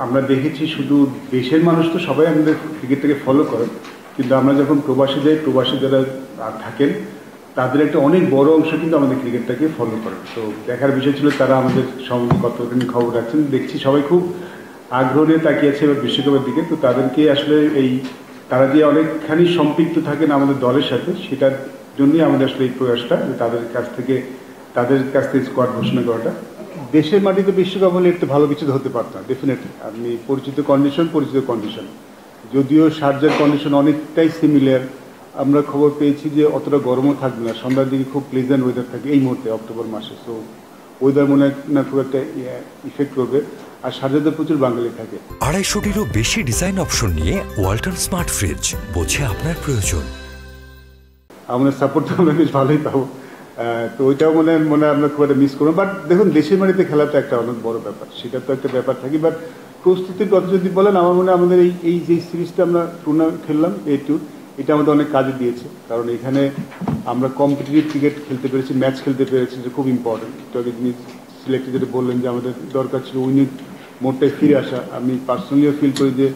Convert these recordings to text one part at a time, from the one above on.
আমরা দেখেছি শুধু দেশের মানুষ তো সবাই আমাদের ক্রিকেটটাকে ফলো করে, কিন্তু আমরা যখন প্রবাসী যাই, প্রবাসী যারা থাকেন তাদের একটা অনেক বড় অংশ কিন্তু আমাদের ক্রিকেটটাকে ফলো করে। তো দেখার বিষয় ছিল তারা আমাদের সম্বন্ধে কতখানি খবর রাখছেন। দেখছি সবাই খুব আগ্রহ নিয়ে তাকিয়েছে এবার বিশ্বকাপের দিকে। তো তাদেরকে আসলে তারা যে অনেকখানি সম্পৃক্ত থাকেন আমাদের দলের সাথে, সেটার জন্যই আমাদের আসলে এই প্রয়াসটা, তাদের কাছ থেকে স্কোয়াড ঘোষণা করাটা। দেশের মাটিতে বিশ্বকাপ হলে একটু ভালো কিছু হতে পারত না, ডেফিনেটলি। আপনি পরিচিত কন্ডিশন, যদিও শারজার কন্ডিশন অনেকটাই সিমিলার। আমরা খবর পেয়েছি যে অতটা গরমও থাকবে না, সন্ধ্যার দিকে খুব প্লেজেন্ট ওয়েদার থাকে এই মুহূর্তে অক্টোবর মাসে। সো ওয়েদার মনে হয় না খুব একটা ইফেক্ট করবে। আর শারজাতে প্রচুর বাঙালি থাকে। 250-টিরও বেশি ডিজাইন অপশন নিয়ে ওয়ালটন স্মার্ট ফ্রিজ, বোঝে আপনার প্রয়োজন। আমাদের সাপোর্টটা আমরা বেশ ভালোই পাবো। তো ওইটাও মনে হয় আমরা খুব একটা মিস করবো। বাট দেখুন, দেশের মাটিতে খেলাটা একটা অনেক বড় ব্যাপার, সেটা তো একটা ব্যাপার থাকে। বাট প্রস্তুতির কথা যদি বলেন, আমার মনে হয় আমাদের এই যে সিরিজটা আমরা টুর্নামেন্ট খেললাম A2, এটা আমাদের অনেক কাজে দিয়েছে। কারণ এখানে আমরা কম্পিটিটিভ ক্রিকেট খেলতে পেরেছি, ম্যাচ খেলতে পেরেছি, যেটা খুব ইম্পর্টেন্ট। তো আগে যিনি সিলেক্টর যেটা বললেন যে আমাদের দরকার ছিল উইনিং মোডটায় ফিরে আসা, আমি পার্সোনালিও ফিল করি যে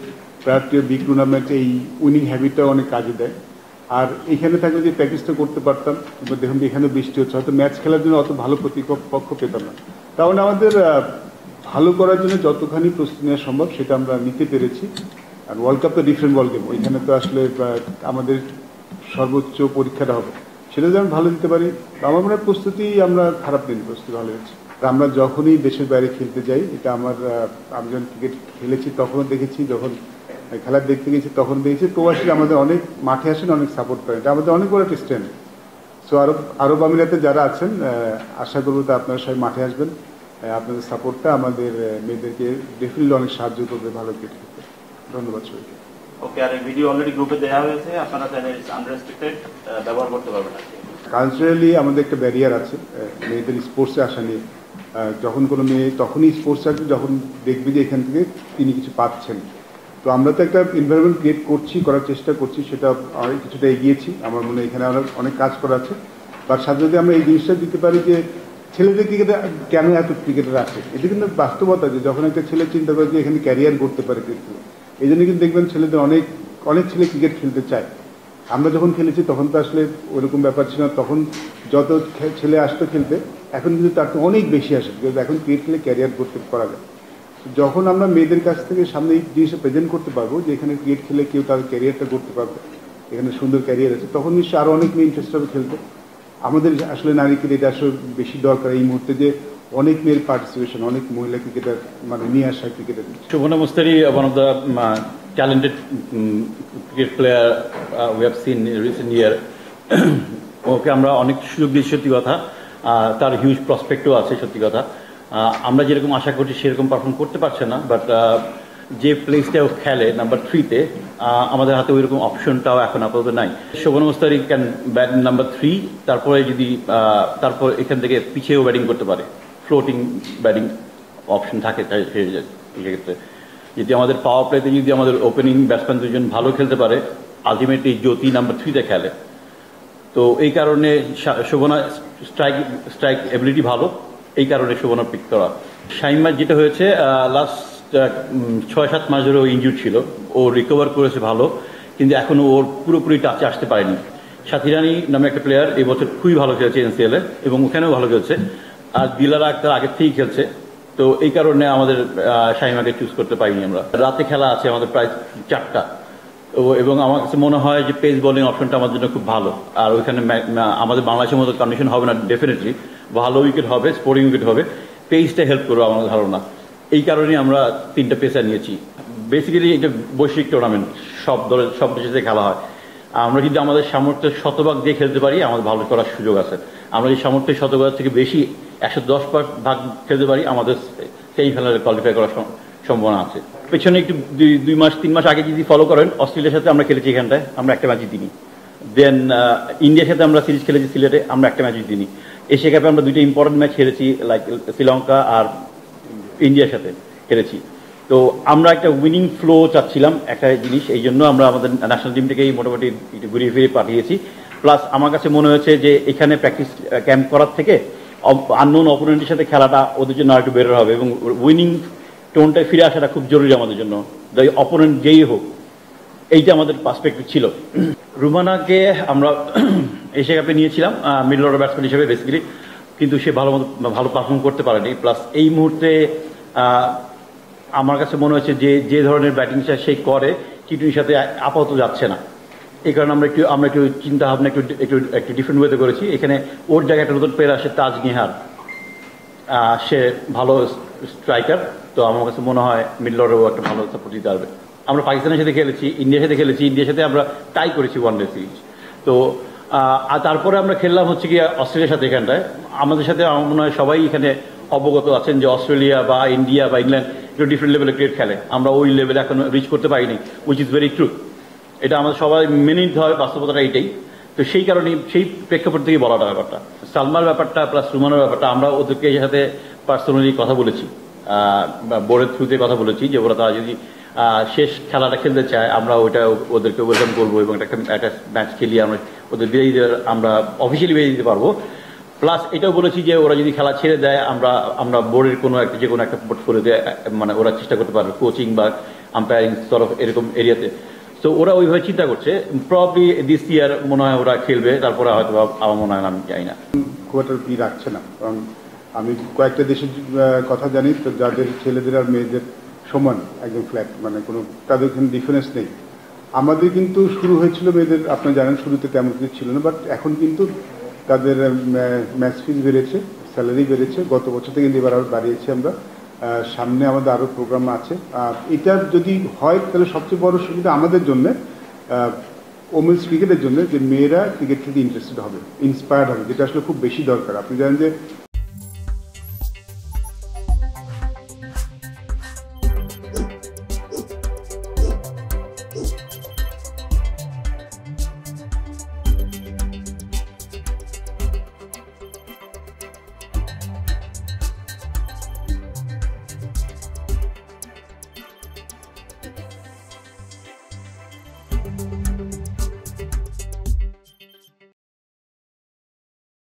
প্রায়র টু বিগ টুর্নামেন্টে এই উইনিং হ্যাবিটটাও অনেক কাজে দেয়। আর এখানে থাকলে যে প্র্যাকটিসটা করতে পারতাম, এবার দেখুন এখানে বৃষ্টি হচ্ছে, হয়তো ম্যাচ খেলার জন্য অত ভালো প্রতিপক্ষ পেতাম না। কারণ আমাদের ভালো করার জন্য যতখানি প্রস্তুতি নেওয়া সম্ভব সেটা আমরা নিতে পেরেছি। আর ওয়ার্ল্ড কাপ তো ডিফারেন্ট বল গেম, ওইখানে তো আসলে আমাদের সর্বোচ্চ পরীক্ষাটা হবে, সেটা যেমন ভালো দিতে পারি। আমার মনে হয় প্রস্তুতি আমরা খারাপ দিন, প্রস্তুতি ভালো হয়েছে। আমরা যখনই দেশের বাইরে খেলতে যাই, এটা আমি যখন ক্রিকেট খেলেছি তখনও দেখেছি, যখন খেলা দেখতে গেছি তখন দেখেছি প্রবাসী আমাদের অনেক মাঠে আসেন, অনেক সাপোর্ট করেন। এটা আমাদের অনেক বড় একটা স্ট্রেংথ। সো আরব আমিরাতে যারা আছেন, আশা করবো তো আপনারা সবাই মাঠে আসবেন। আপনাদের সাপোর্টটা আমাদের মেয়েদেরকে ডেফিনেটলি অনেক সাহায্য করবে ভালো ক্রিকেট খেলতে। ধন্যবাদ সবাইকে। ওকে, আর এই ভিডিও অলরেডি গ্রুপে দেওয়া হয়েছে, আপনারা চাইলে আনরেস্ট্রিক্টেড ব্যবহার করতে পারবেন। কালচারালি আমাদের একটা ব্যারিয়ার আছে মেয়েদের স্পোর্টসে আসা নিয়ে। যখন কোনো মেয়ে তখনই স্পোর্টস আসবে যখন দেখবে যে এখান থেকে তিনি কিছু পাচ্ছেন। তো আমরা তো একটা এনভায়রনমেন্ট ক্রিয়েট করার চেষ্টা করছি, সেটা কিছুটা এগিয়েছি। আমার মনে হয় এখানে অনেক কাজ করা আছে। তার সাথে যদি আমরা এই জিনিসটা দিতে পারি যে ছেলেদের ক্রিকেটে কেন এত ক্রিকেটার আছে, এটা কিন্তু বাস্তবতা যে যখন একটা ছেলে চিন্তা করে যে এখানে ক্যারিয়ার করতে পারে ক্রিকেট, এই জন্য কিন্তু দেখবেন ছেলেদের অনেক ছেলে ক্রিকেট খেলতে চায়। আমরা যখন খেলেছি তখন তো আসলে ওইরকম ব্যাপার ছিল না, তখন যত ছেলে আসতো খেলতে, এখন কিন্তু তার তো অনেক বেশি আসে, বিকজ এখন ক্রিকেট খেলে ক্যারিয়ার করা যায়। যখন আমরা মেয়েদের কাছ থেকে সামনে এই জিনিসটা প্রেজেন্ট করতে পারবো যে এখানে ক্রিকেট খেলে কেউ তাদের ক্যারিয়ারটা করতে পারবে, এখানে সুন্দর ক্যারিয়ার আছে, তখন নিশ্চয়ই আরও অনেক মেয়ে ইন্টারেস্ট হবে খেলতে। আমাদের আসলে নারীকে এটা আসলে বেশি দরকার এই মুহূর্তে, যে অনেক মেয়ের পার্টিসিপেশন, অনেক মহিলা ক্রিকেটার নিয়ে আসা cricketer. Shobana Mustari, one of the talented cricket player we have seen in recent year. ওকে আমরা অনেক সুযোগ দিয়েছি, সত্যি কথা। তার হিউজ প্রসপেক্টও আছে, সত্যি কথা। আমরা যেরকম আশা করছি সেরকম পারফর্ম করতে পারছে না, বাট যে প্লেসটাও খেলে নাম্বার 3-তে, আমাদের হাতে ওইরকম অপশনটাও এখন আপাতত নাই। শোভনা মুস্তারি ক্যান ব্যাট নাম্বার 3, তারপরে যদি তারপর এখান থেকে পিছিয়েও ব্যাটিং করতে পারে, ফ্লোটিং ব্যাটিং অপশন থাকে সেক্ষেত্রে। যদি আমাদের পাওয়ার প্লেতে যদি আমাদের ওপেনিং ব্যাটসম্যান দুজন ভালো খেলতে পারে, আলটিমেটলি জ্যোতি নাম্বার 3-তে খেলে, তো এই কারণে শোভনা স্ট্রাইক এবিলিটি ভালো, এই কারণে শোভনা পিক করা। শাইমার যেটা হয়েছে, লাস্ট 6-7 মাস ধরে ও ইনজুর ছিল, ও রিকভার করেছে ভালো, কিন্তু এখনো ওর পুরোপুরি টাচে আসতে পারেনি। সাথী রানী নামে একটা প্লেয়ার এই বছর খুবই ভালো খেলেছে NCL-এ, এবং ওখানেও ভালো খেলছে। আর দিলারা আক্তার আগের থেকেই খেলছে, তো এই কারণে আমাদের শাইমাকে চুজ করতে পারিনি আমরা। রাতে খেলা আছে আমাদের প্রায় 4টা, এবং আমার কাছে মনে হয় যে পেস বোলিং অপশনটা আমাদের জন্য খুব ভালো। আর ওইখানে আমাদের বাংলাদেশের মতো কন্ডিশন হবে না, ডেফিনেটলি ভালো উইকেট হবে, স্পোর্টিং উইকেট হবে, পেসটা হেল্প করবে আমার ধারণা। এই কারণেই আমরা 3টা পেসার নিয়েছি। বেসিক্যালি এটা বৈশ্বিক টুর্নামেন্ট, সব দেশের সাথে খেলা হয়। আমরা যদি আমাদের সামর্থ্য শতভাগ দিয়ে খেলতে পারি, আমাদের ভালো করার সুযোগ আছে। আমরা যদি সামর্থ্যের শতভাগের থেকে বেশি 110% খেলতে পারি, আমাদের সেমিফাইনালে কোয়ালিফাই করার সম্ভাবনা আছে। পেছনে একটু 2-3 মাস আগে যদি ফলো করেন, অস্ট্রেলিয়ার সাথে আমরা খেলেছি, এখানটায় আমরা একটা ম্যাচ জিতিনি। দেন ইন্ডিয়ার সাথে আমরা সিরিজ খেলেছি সিলেটে, আমরা একটা ম্যাচ জিতিনি। এশিয়া কাপে আমরা 2টা ইম্পর্টেন্ট ম্যাচ খেলেছি, লাইক শ্রীলঙ্কা আর ইন্ডিয়ার সাথে খেলেছি। তো আমরা একটা উইনিং ফ্লো চাচ্ছিলাম, একটা জিনিস, এই জন্য আমরা আমাদের ন্যাশনাল টিমটাকেই মোটামুটি একটু ঘুরিয়ে ফিরিয়ে পাঠিয়েছি। প্লাস আমার কাছে মনে হয়েছে যে এখানে প্র্যাকটিস ক্যাম্প করার থেকে আননোন অপোনেন্টের সাথে খেলাটা ওদের জন্য আর একটু বেটার হবে, এবং উইনিং টোনটায় ফিরে আসাটা খুব জরুরি আমাদের জন্য, অপোনেন্ট যেই হোক, এইটা আমাদের পার্সপেক্টিভ ছিল। রুমানাকে আমরা এশিয়া কাপে নিয়েছিলাম মিডল অর্ডার ব্যাটসম্যান হিসেবে বেসিক্যালি, কিন্তু সে ভালো পারফর্ম করতে পারেনি। প্লাস এই মুহূর্তে আমার কাছে মনে হচ্ছে যে ধরনের ব্যাটিংটা সে করে টি-টোয়েন্টির সাথে আপাতত যাচ্ছে না। এই কারণে আমরা একটু চিন্তা ভাবনা একটু ডিফারেন্ট ওয়েতে করেছি। এখানে ওর জায়গায় একটা নতুন প্লেয়ার আসে তাজ নিহার, সে ভালো স্ট্রাইকার, তো আমার কাছে মনে হয় মিডল অর্ডারও একটা ভালো সাপোর্ট দিতে পারবে। আমরা পাকিস্তানের সাথে খেলেছি, ইন্ডিয়ার সাথে খেলেছি, ইন্ডিয়ার সাথে আমরা টাই করেছি ওয়ানডে সিরিজ। তো আর তারপরে আমরা খেললাম হচ্ছে কি অস্ট্রেলিয়ার সাথে। এখানটায় আমাদের সাথে আমার মনে হয় সবাই এখানে অবগত আছেন যে অস্ট্রেলিয়া বা ইন্ডিয়া বা ইংল্যান্ড একটু ডিফারেন্ট লেভেলে ক্রিকেট খেলে, আমরা ওই লেভেলে এখন রিচ করতে পারিনি, উইচ ইজ ভেরি ট্রু। এটা আমাদের সবাই মেনে নিতে হবে, বাস্তবতাটা এইটাই। তো সেই কারণে সেই প্রেক্ষাপট থেকে বলাটা ব্যাপারটা, সালমার ব্যাপারটা প্লাস রুমানের ব্যাপারটা আমরা ওদেরকে সাথে পার্সোনালি কথা বলেছি, বোর্ডের থ্রুতে কথা বলেছি যে ওরা তারা যদি শেষ খেলাটা খেলতে চায় আমরা ওইটা ওদেরকে ওয়েলকাম করবো এবং একটা ম্যাচ খেলিয়ে আমরা ওদের আমরা অফিসিয়ালি বেরিয়ে দিতে পারবো। প্লাস এটাও বলেছি যে ওরা যদি খেলা ছেড়ে দেয় আমরা বোর্ডের যে কোনো একটা পোর্টফোলিওতে মানে ওরা চেষ্টা করতে পারবে কোচিং বা আম্পায়ারিং তরফ এরকম এরিয়াতে। তো ওরা ওইভাবে চিন্তা করছে, প্রবাবলি দিস ইয়ার মনে হয় ওরা খেলবে, তারপরে হয়তো আমার মনে হয় আমি জানি না, খুব একটা রাখছে না। কারণ আমি কয়েকটা দেশের কথা জানি তো যাদের ছেলেদের আর মেয়েদের সমান একদম ফ্ল্যাট, মানে কোনো তাদের কোনো ডিফারেন্স নেই। আমাদের কিন্তু শুরু হয়েছিল মেয়েদের, আপনারা জানেন শুরুতে তেমন কিছু ছিল না, বাট এখন কিন্তু তাদের ম্যাচ ফিজ বেড়েছে, স্যালারি বেড়েছে, গত বছর থেকে কিন্তু এবার আরও বাড়িয়েছি আমরা। সামনে আমাদের আরও প্রোগ্রাম আছে। এটা যদি হয় তাহলে সবচেয়ে বড় সুবিধা আমাদের জন্য, ওমেন্স ক্রিকেটের জন্য, যে মেয়েরা ক্রিকেট খেলতে ইন্টারেস্টেড হবে, ইন্সপায়ার্ড হবে, যেটা আসলে খুব বেশি দরকার। আপনি জানেন যে